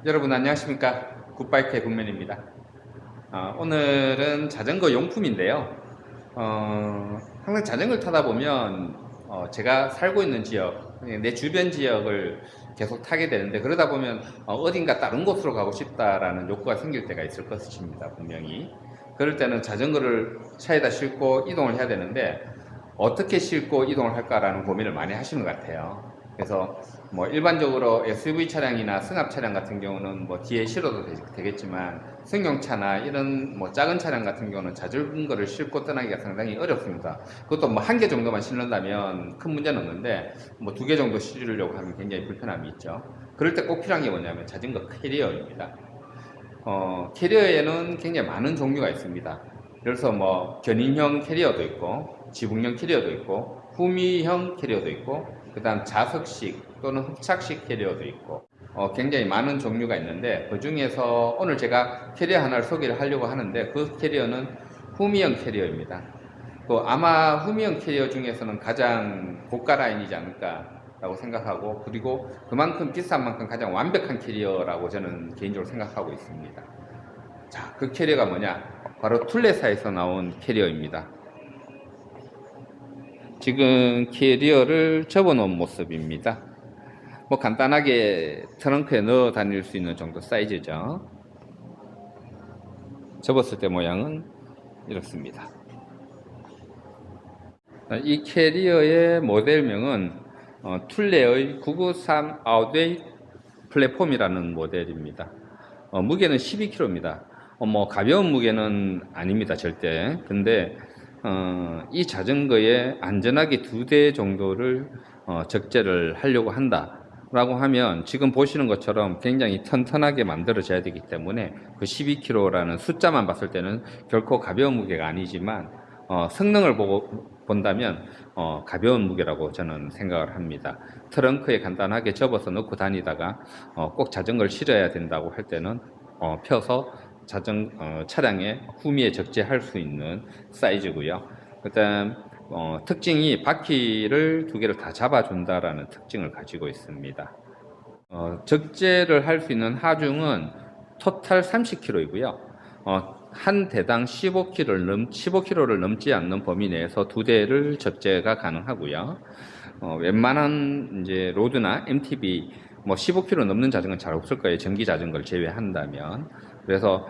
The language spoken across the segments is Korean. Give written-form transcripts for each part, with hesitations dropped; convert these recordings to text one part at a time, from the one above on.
여러분 안녕하십니까, 굿바이크의 굿맨입니다. 오늘은 자전거 용품인데요. 항상 자전거를 타다 보면 제가 살고 있는 지역, 내 주변 지역을 계속 타게 되는데, 그러다 보면 어딘가 다른 곳으로 가고 싶다라는 욕구가 생길 때가 있을 것입니다, 분명히. 그럴 때는 자전거를 차에다 싣고 이동을 해야 되는데, 어떻게 싣고 이동을 할까라는 고민을 많이 하시는 것 같아요. 그래서 뭐 일반적으로 SUV 차량이나 승합 차량 같은 경우는 뭐 뒤에 실어도 되겠지만, 승용차나 이런 뭐 작은 차량 같은 경우는 자전거를 싣고 떠나기가 상당히 어렵습니다. 그것도 뭐 한 개 정도만 실는다면 큰 문제는 없는데, 뭐 두 개 정도 실으려고 하면 굉장히 불편함이 있죠. 그럴 때 꼭 필요한 게 뭐냐면 자전거 캐리어입니다. 캐리어에는 굉장히 많은 종류가 있습니다. 그래서 뭐 견인형 캐리어도 있고, 지붕형 캐리어도 있고, 후미형 캐리어도 있고, 그 다음 자석식 또는 흡착식 캐리어도 있고, 굉장히 많은 종류가 있는데, 그 중에서 오늘 제가 캐리어 하나를 소개를 하려고 하는데, 그 캐리어는 후미형 캐리어입니다. 또 아마 후미형 캐리어 중에서는 가장 고가 라인이지 않을까 라고 생각하고, 그리고 그만큼 비싼 만큼 가장 완벽한 캐리어라고 저는 개인적으로 생각하고 있습니다. 자, 그 캐리어가 뭐냐? 바로 툴레사에서 나온 캐리어입니다. 지금 캐리어를 접어 놓은 모습입니다. 뭐 간단하게 트렁크에 넣어 다닐 수 있는 정도 사이즈죠. 접었을 때 모양은 이렇습니다. 이 캐리어의 모델명은 툴레의 993 아웃웨이 플랫폼이라는 모델입니다. 무게는 12kg입니다. 뭐 가벼운 무게는 아닙니다, 절대. 근데 이 자전거에 안전하게 2대 정도를 적재를 하려고 한다 라고 하면, 지금 보시는 것처럼 굉장히 튼튼하게 만들어져야 되기 때문에, 그 12kg라는 숫자만 봤을 때는 결코 가벼운 무게가 아니지만, 성능을 본다면 가벼운 무게라고 저는 생각을 합니다. 트렁크에 간단하게 접어서 넣고 다니다가 꼭 자전거를 실어야 된다고 할 때는 펴서 차량의 후미에 적재할 수 있는 사이즈고요. 그 다음 특징이 바퀴를 2개를 다 잡아준다라는 특징을 가지고 있습니다. 적재를 할 수 있는 하중은 토탈 30kg이고요. 한 대당 15kg를 넘지 않는 범위 내에서 2대를 적재가 가능하고요. 웬만한 이제 로드나 MTB 뭐 15kg 넘는 자전거는 잘 없을 거예요, 전기 자전거를 제외한다면. 그래서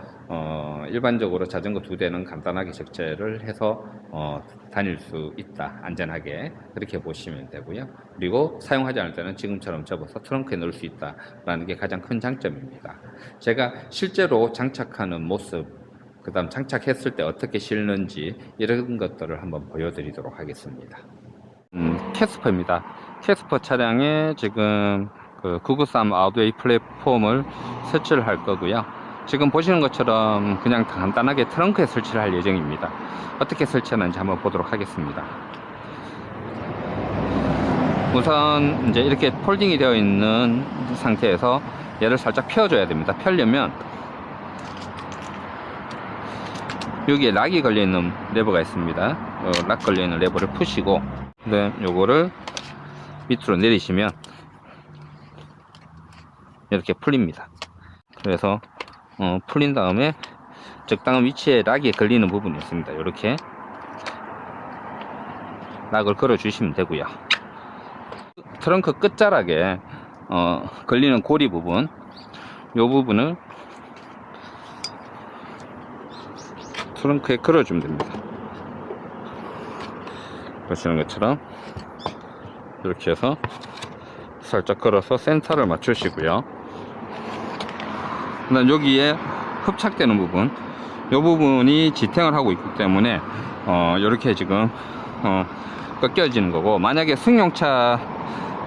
일반적으로 자전거 2대는 간단하게 적재를 해서 다닐 수 있다, 안전하게. 그렇게 보시면 되고요. 그리고 사용하지 않을 때는 지금처럼 접어서 트렁크에 넣을 수 있다라는 게 가장 큰 장점입니다. 제가 실제로 장착하는 모습, 그 다음 장착했을 때 어떻게 실는지, 이런 것들을 한번 보여드리도록 하겠습니다. 캐스퍼입니다. 캐스퍼 차량에 지금 그 993 아웃웨이 플랫폼을 설치를 할 거고요. 지금 보시는 것처럼 그냥 간단하게 트렁크에 설치를 할 예정입니다. 어떻게 설치하는지 한번 보도록 하겠습니다. 우선 이제 이렇게 폴딩이 되어 있는 상태에서 얘를 살짝 펴줘야 됩니다. 펴려면 여기에 락이 걸려있는 레버가 있습니다. 락 걸려있는 레버를 푸시고, 네, 요거를 밑으로 내리시면 이렇게 풀립니다. 그래서 풀린 다음에 적당한 위치에 락이 걸리는 부분이 있습니다. 이렇게 락을 걸어 주시면 되고요. 트렁크 끝자락에 걸리는 고리 부분, 이 부분을 트렁크에 걸어주면 됩니다. 보시는 것처럼 이렇게 해서 살짝 걸어서 센터를 맞추시고요. 그다음 여기에 흡착되는 부분, 이 부분이 지탱을 하고 있기 때문에 이렇게 지금 꺾여지는 거고, 만약에 승용차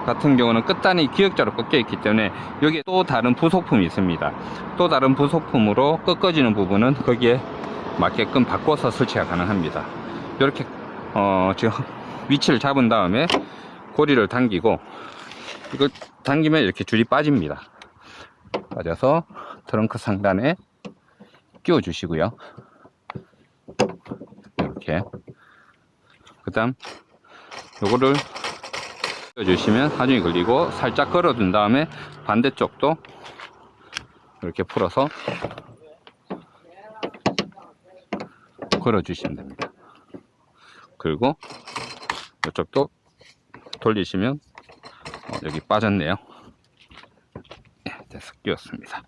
같은 경우는 끝단이 기역자로 꺾여 있기 때문에 여기에 또 다른 부속품이 있습니다. 또 다른 부속품으로 꺾어지는 부분은 거기에 맞게끔 바꿔서 설치가 가능합니다. 이렇게 지금 위치를 잡은 다음에 고리를 당기고, 이거 당기면 이렇게 줄이 빠집니다. 빠져서 트렁크 상단에 끼워 주시고요. 이렇게. 그 다음 요거를 끼워 주시면 하중이 걸리고, 살짝 걸어준 다음에 반대쪽도 이렇게 풀어서 걸어 주시면 됩니다. 그리고 이쪽도 돌리시면 여기 빠졌네요. 네, 돼서 끼웠습니다.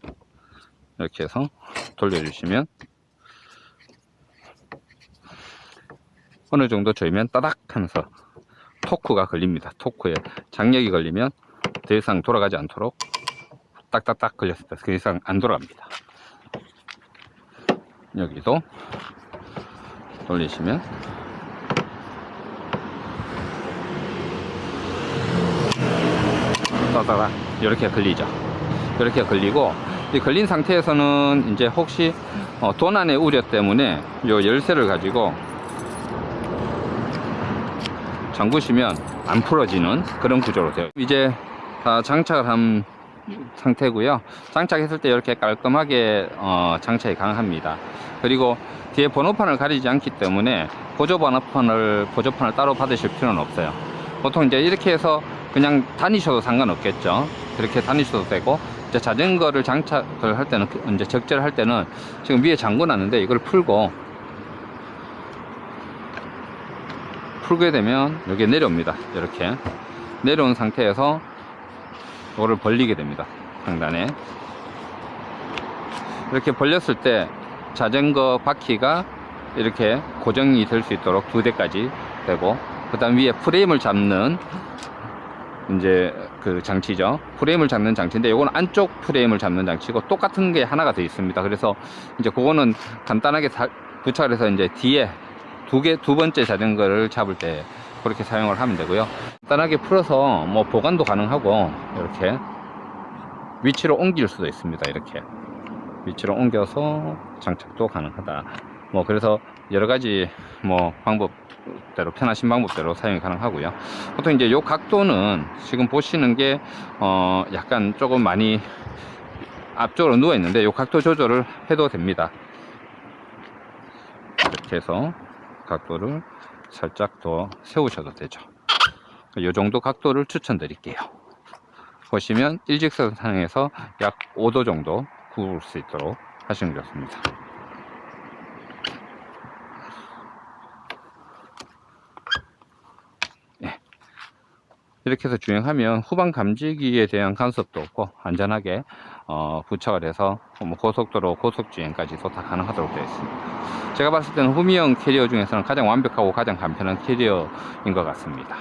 이렇게 해서 돌려주시면 어느 정도 조이면 따닥 하면서 토크가 걸립니다. 토크에 장력이 걸리면 더 이상 돌아가지 않도록 딱딱딱 걸렸을 때 더 이상 안 돌아갑니다. 여기도 돌리시면 따다닥 이렇게 걸리죠. 이렇게 걸리고, 이 걸린 상태에서는 이제 혹시 도난의 우려 때문에 요 열쇠를 가지고 잠그시면 안 풀어지는 그런 구조로 되어 이제 다 장착을 한 상태고요. 장착했을 때 이렇게 깔끔하게 장착이 가능합니다. 그리고 뒤에 번호판을 가리지 않기 때문에 보조판을 따로 받으실 필요는 없어요. 보통 이제 이렇게 해서 그냥 다니셔도 상관없겠죠. 그렇게 다니셔도 되고, 이제 자전거를 장착을 할 때는, 이제 적재를 할 때는 지금 위에 잠궈 놨는데 이걸 풀게 되면 여기 내려옵니다. 이렇게 내려온 상태에서 이거를 벌리게 됩니다. 상단에 이렇게 벌렸을 때 자전거 바퀴가 이렇게 고정이 될 수 있도록 2대까지 되고, 그 다음 위에 프레임을 잡는 이제 그 장치죠. 프레임을 잡는 장치인데, 요건 안쪽 프레임을 잡는 장치고 똑같은 게 하나가 더 있습니다. 그래서 이제 그거는 간단하게 부착을 해서 이제 뒤에 두 번째 자전거를 잡을 때 그렇게 사용을 하면 되고요. 간단하게 풀어서 뭐 보관도 가능하고, 이렇게 위치로 옮길 수도 있습니다. 이렇게 위치로 옮겨서 장착도 가능하다. 뭐 그래서 여러 가지 뭐 방법대로, 편하신 방법대로 사용이 가능하고요. 보통 이제 요 각도는 지금 보시는 게 약간 조금 많이 앞쪽으로 누워 있는데, 요 각도 조절을 해도 됩니다. 이렇게 해서 각도를 살짝 더 세우셔도 되죠. 요 정도 각도를 추천드릴게요. 보시면 일직선상에서 약 5도 정도 구울 수 있도록 하시는 게 좋습니다. 네. 이렇게 해서 주행하면 후방 감지기에 대한 간섭도 없고 안전하게 부착을 해서 뭐 고속도로 고속주행까지도 다 가능하도록 되어 있습니다. 제가 봤을 때는 후미형 캐리어 중에서는 가장 완벽하고 가장 간편한 캐리어인 것 같습니다.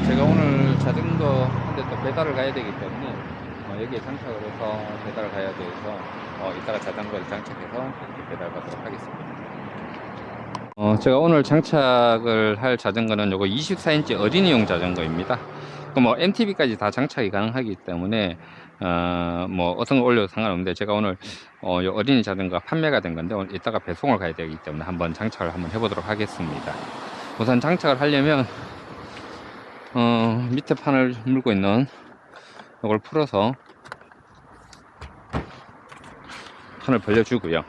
제가 오늘 자전거 한 대 또 배달을 가야 되기 때문에 여기에 장착을 해서 배달을 가야 돼서 이따가 자전거를 장착해서 이렇게 배달 가도록 하겠습니다. 제가 오늘 장착을 할 자전거는 요거 24인치 어린이용 자전거입니다. 뭐 MTB까지 다 장착이 가능하기 때문에 뭐 어떤 걸 올려도 상관없는데, 제가 오늘 요 어린이 자전거가 판매가 된 건데 오늘 이따가 배송을 가야 되기 때문에 한번 장착을 한번 해보도록 하겠습니다. 우선 장착을 하려면 밑에 판을 물고 있는 이걸 풀어서 판을 벌려주고요.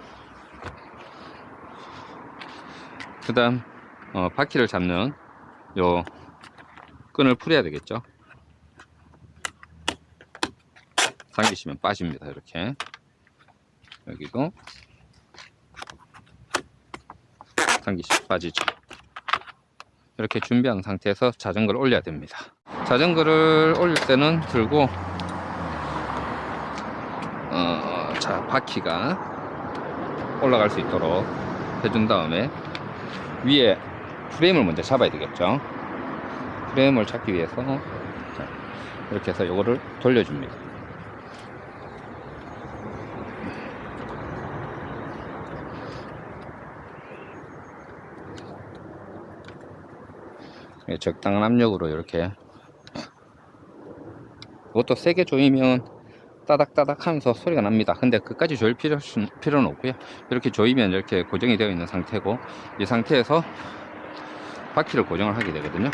그 다음 바퀴를 잡는 요 끈을 풀어야 되겠죠. 당기시면 빠집니다. 이렇게 여기도 당기시면 빠지죠. 이렇게 준비한 상태에서 자전거를 올려야 됩니다. 자전거를 올릴 때는 들고 자, 바퀴가 올라갈 수 있도록 해준 다음에 위에 프레임을 먼저 잡아야 되겠죠. 프레임을 잡기 위해서 자, 이렇게 해서 요거를 돌려줍니다. 적당한 압력으로 이렇게, 이것도 세게 조이면 따닥따닥 하면서 소리가 납니다. 근데 끝까지 조일 필요는 없고요. 이렇게 조이면 이렇게 고정이 되어 있는 상태고, 이 상태에서 바퀴를 고정을 하게 되거든요.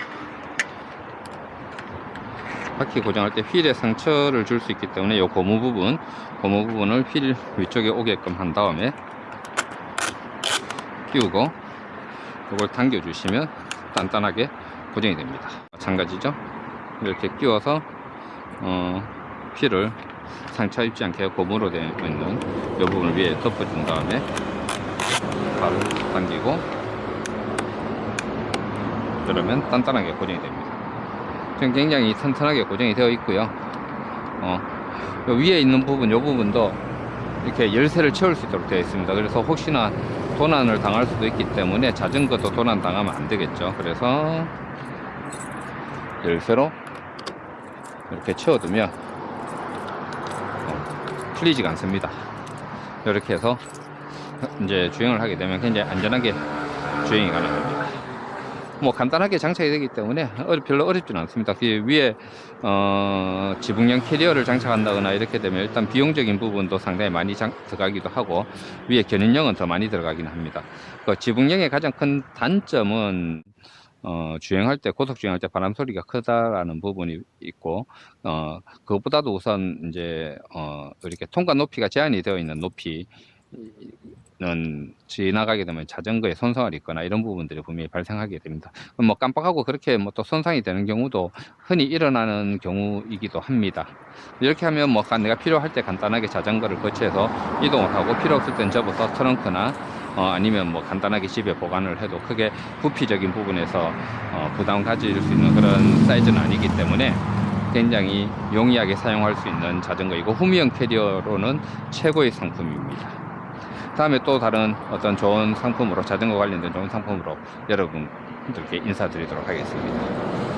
바퀴 고정할 때 휠에 상처를 줄 수 있기 때문에 이 고무 부분을 휠 위쪽에 오게끔 한 다음에 끼우고 이걸 당겨 주시면 단단하게 고정이 됩니다. 마찬가지죠. 이렇게 끼워서 휠을 상처 입지 않게 고무로 되어 있는 이 부분을 위에 덮어준 다음에 바로 당기고, 그러면 단단하게 고정이 됩니다. 지금 굉장히 튼튼하게 고정이 되어 있고요. 요 위에 있는 부분, 이 부분도 이렇게 열쇠를 채울 수 있도록 되어 있습니다. 그래서 혹시나 도난을 당할 수도 있기 때문에 자전거도 도난 당하면 안 되겠죠. 그래서 열쇠로 이렇게 채워두면 풀리지가 않습니다. 이렇게 해서 이제 주행을 하게 되면 굉장히 안전하게 주행이 가능합니다. 뭐 간단하게 장착이 되기 때문에 별로 어렵지는 않습니다. 그 위에 지붕형 캐리어를 장착한다거나 이렇게 되면 일단 비용적인 부분도 상당히 많이 들어가기도 하고, 위에 견인형은 더 많이 들어가긴 합니다. 그 지붕형의 가장 큰 단점은 주행할 때, 고속 주행할 때 바람 소리가 크다라는 부분이 있고, 그것보다도 우선 이제 이렇게 통과 높이가 제한이 되어 있는 높이는 지나가게 되면 자전거에 손상을 입거나 이런 부분들이 분명히 발생하게 됩니다. 뭐 깜빡하고 그렇게 뭐 또 손상이 되는 경우도 흔히 일어나는 경우이기도 합니다. 이렇게 하면 뭐 내가 필요할 때 간단하게 자전거를 거치해서 이동을 하고, 필요 없을 땐 접어서 트렁크나 아니면 뭐 간단하게 집에 보관을 해도 크게 부피적인 부분에서 부담 가질 수 있는 그런 사이즈는 아니기 때문에 굉장히 용이하게 사용할 수 있는 자전거이고, 후미형 캐리어로는 최고의 상품입니다. 다음에 또 다른 어떤 좋은 상품으로, 자전거 관련된 좋은 상품으로 여러분들께 인사드리도록 하겠습니다.